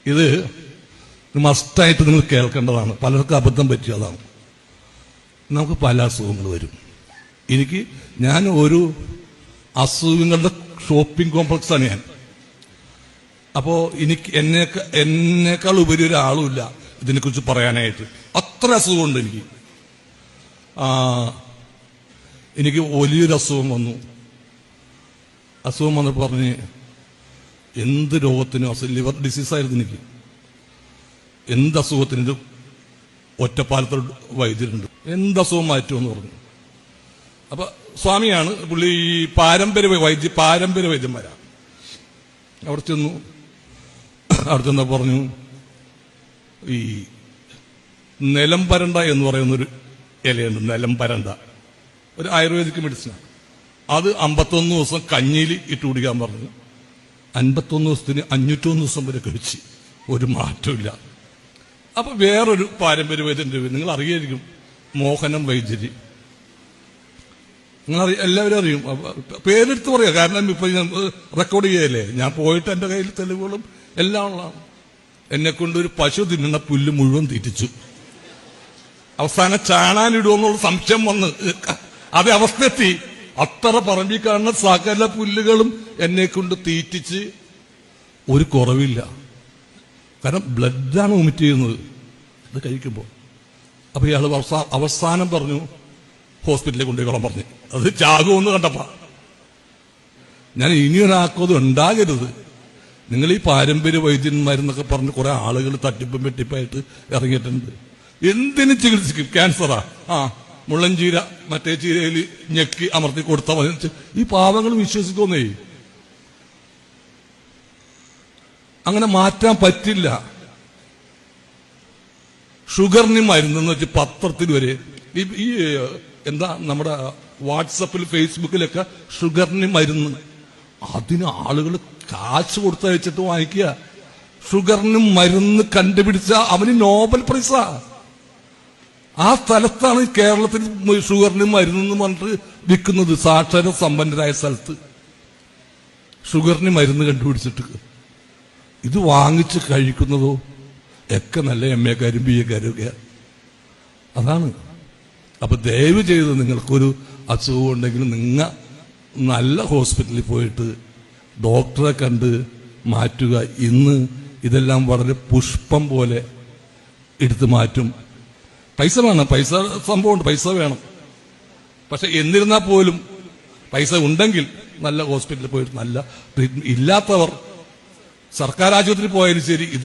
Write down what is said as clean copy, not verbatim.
ഇത് മസ്റ്റായിട്ട് നിങ്ങൾ കേൾക്കേണ്ടതാണ്. പലർക്കും അബദ്ധം പറ്റിയതാണ്. നമുക്ക് പല അസുഖങ്ങൾ വരും. ഞാൻ ഒരു അസുഖങ്ങളുടെ ഷോപ്പിംഗ് കോംപ്ലക്സാണ് ഞാൻ. അപ്പോ എന്നേക്കാൾ ഉപരി ഒരാളുമില്ല ഇതിനെക്കുറിച്ച് പറയാനായിട്ട്. അത്ര അസുഖമുണ്ട് എനിക്ക് വലിയൊരു അസുഖം വന്നു. അസുഖം വന്നപ്പോൾ പറഞ്ഞ് എന്ത് രോഗത്തിനും ലിവർ ഡിസീസായിരുന്നു എനിക്ക്. എന്ത് അസുഖത്തിനും ഒറ്റപ്പാലത്തോട് വൈദ്യരുണ്ട്, എന്ത് അസുഖം മാറ്റുമെന്ന് പറഞ്ഞു. അപ്പൊ സ്വാമിയാണ് പുള്ളി. ഈ പാരമ്പര്യ വൈദ്യന്മാരാണ്. അവിടെ ചെന്ന പറഞ്ഞു ഈ നിലംപരണ്ട എന്ന് പറയുന്നൊരു ഇലയുണ്ട്. നിലംപരണ്ട ഒരു ആയുർവേദിക് മെഡിസിനാണ്. അത് 51 ദിവസം കഞ്ഞിയിൽ ഇട്ട് കുടിക്കാൻ പറഞ്ഞു. 51 ദിവസത്തിന് 501 ദിവസം വരെ കഴിച്ച് ഒരു മാറ്റമില്ല. അപ്പൊ വേറൊരു പാരമ്പര്യ വൈദ്യന്റെ പേര് നിങ്ങൾ അറിയായിരിക്കും, മോഹനം വൈദ്യര്. എല്ലാവരും അറിയും. പേരെടുത്ത് പറയാം, കാരണം ഇപ്പൊ ഞാൻ റെക്കോർഡ് ചെയ്യല്ലേ. ഞാൻ പോയിട്ട് എന്റെ കയ്യിൽ തെളിവുകളും എല്ലാം ഉള്ളതാണ്. എന്നെ കൊണ്ട് ഒരു പശു തിന്നുന്ന പുല്ല് മുഴുവൻ തീറ്റിച്ചു. അവസാനം ചാണാനിടുമെന്നുള്ള സംശയം വന്ന് അതേ അവസ്ഥയെത്തി. അത്ര പറമ്പിൽ കാണുന്ന സകല പുല്ലുകളും എന്നെ കൊണ്ട് തീറ്റിച്ച് ഒരു കുറവില്ല. കാരണം ബ്ലഡാണ് വൊമിറ്റ് ചെയ്യുന്നത് ഇത് കഴിക്കുമ്പോൾ. അപ്പൊ ഇയാൾ അവസാനം പറഞ്ഞു ഹോസ്പിറ്റലിൽ കൊണ്ടുപോയിക്കോളാൻ പറഞ്ഞു. അത് ചാകുമെന്ന് കണ്ടപ്പോ ഞാൻ ഇനിയൊരാക്കത് ഉണ്ടാകരുത്. നിങ്ങൾ ഈ പാരമ്പര്യ വൈദ്യന്മാരെന്നൊക്കെ പറഞ്ഞ് കുറെ ആളുകൾ തട്ടിപ്പും വെട്ടിപ്പായിട്ട് ഇറങ്ങിയിട്ടുണ്ട്. എന്തിനും ചികിത്സിക്കും. ക്യാൻസറാ, മുള്ളൻചീര മറ്റേ ചീരയിൽ ഞെക്കി അമർത്തി കൊടുത്താൽ മതി. ഈ പാവങ്ങൾ വിശ്വസിക്കുന്നേ. അങ്ങനെ മാറ്റാൻ പറ്റില്ല. ഷുഗറിന് മരുന്നെന്ന് വെച്ച് പത്രത്തിൽ വരെ ഈ നമ്മുടെ വാട്സപ്പിൽ ഫേസ്ബുക്കിലൊക്കെ ഷുഗറിന് മരുന്ന്, അതിന് ആളുകൾ കാശ് കൊടുത്തയച്ചിട്ട് വാങ്ങിക്കുക. ഷുഗറിന് മരുന്ന് കണ്ടുപിടിച്ച അവന് നോബൽ പ്രൈസാ. ആ സ്ഥലത്താണ് കേരളത്തിൽ ഷുഗറിന് മരുന്നെന്ന് പറഞ്ഞിട്ട് വിൽക്കുന്നത്. സാക്ഷര സമ്പന്നരായ സ്ഥലത്ത് ഷുഗറിന് മരുന്ന് കണ്ടുപിടിച്ചിട്ട് ഇത് വാങ്ങിച്ച് കഴിക്കുന്നതോ ഒക്കെ നല്ല എംഎക്കാരും ബിഎക്കാരും ഒക്കെ. അതാണ്. അപ്പൊ ദയവ് ചെയ്ത് നിങ്ങൾക്കൊരു അസുഖം ഉണ്ടെങ്കിൽ നിങ്ങൾ നല്ല ഹോസ്പിറ്റലിൽ പോയിട്ട് ഡോക്ടറെ കണ്ട് മാറ്റുക. ഇന്ന് ഇതെല്ലാം വളരെ പുഷ്പം പോലെ എടുത്തു മാറ്റും. പൈസ വേണം, പൈസ സംഭവമുണ്ട്, പൈസ വേണം. പക്ഷെ എന്നിരുന്നാൽ പോലും പൈസ ഉണ്ടെങ്കിൽ നല്ല ഹോസ്പിറ്റലിൽ പോയിട്ട് നല്ല ട്രീറ്റ്മെന്റ്. ഇല്ലാത്തവർ സർക്കാർ ആശുപത്രിയിൽ പോയാലും ശരി